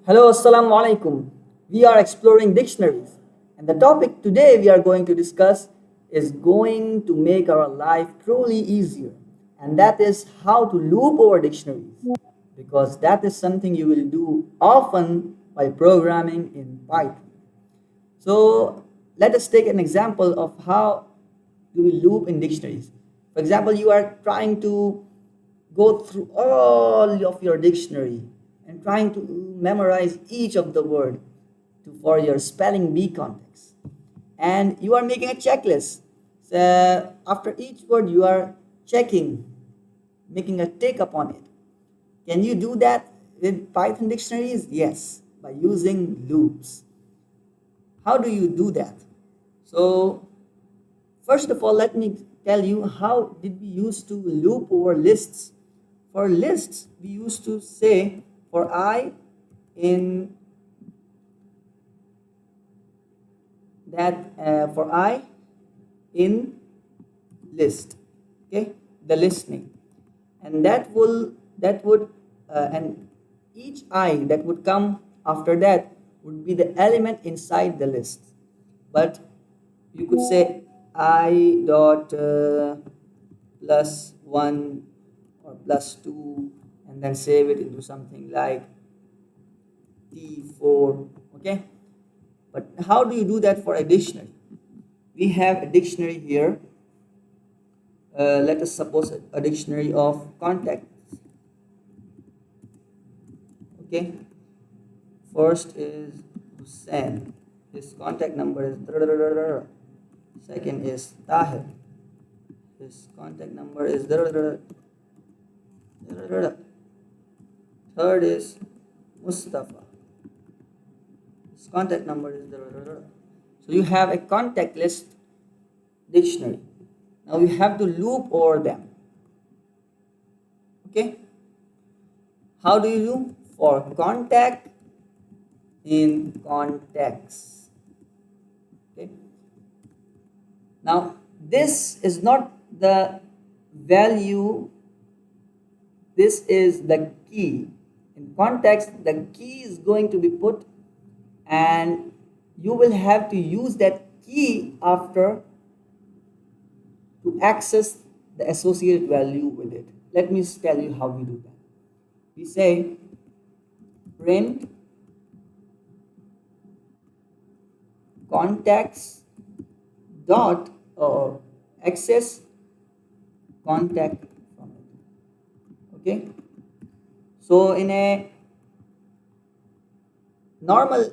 Hello, assalamu alaikum. We are exploring dictionaries, and the topic today we are going to discuss is going to make our life truly easier, and that is how to loop over dictionaries, because that is something you will do often while programming in Python. So, let us take an example of how do we loop in dictionaries. For example, you are trying to go through all of your dictionary and trying to memorize each of the word for your spelling bee context, and you are making a checklist. So after each word you are checking, making a tick upon it. Can you do that with Python dictionaries? Yes, by using loops. How do you do that? So first of all, let me tell you how did we used to loop over lists. For lists, we used to say for I in for I in list, okay, the listening, and that would and each I that would come after that would be the element inside the list. But you could say I dot plus 1 or plus 2 and then save it into something like T4. Okay, but how do you do that for a dictionary? We have a dictionary here. Let us suppose a dictionary of contact. Okay, first is Hussein, his contact number is second is Tahir, his contact number is third is Mustafa, his contact number is so you have a contact list dictionary. Now you have to loop over them. Okay, how do you do? For contact in contacts. Okay, now this is not the value, this is the key. In context, the key is going to be put, and you will have to use that key after to access the associated value with it. Let me tell you how we do that. We say print contacts dot or access contact from it. Okay, so in a normal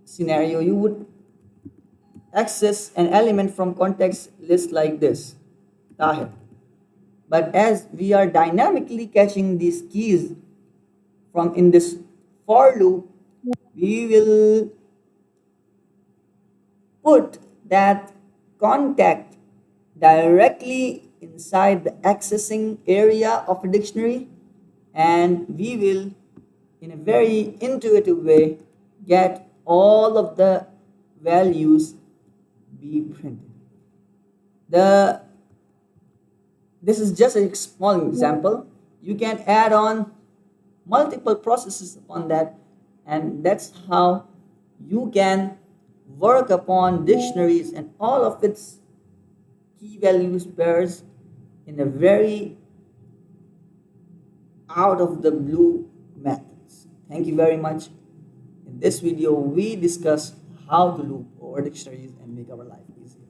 scenario, you would access an element from context list like this, Tahir. But as we are dynamically catching these keys from in this for loop, we will put that contact directly inside the accessing area of a dictionary, and we will in a very intuitive way get all of the values be printed. The This is just a small example. You can add on multiple processes upon that, and that's how you can work upon dictionaries and all of its key values pairs in a very out of the blue methods. Thank you very much. In this video, we discuss how to loop over dictionaries and make our life easier.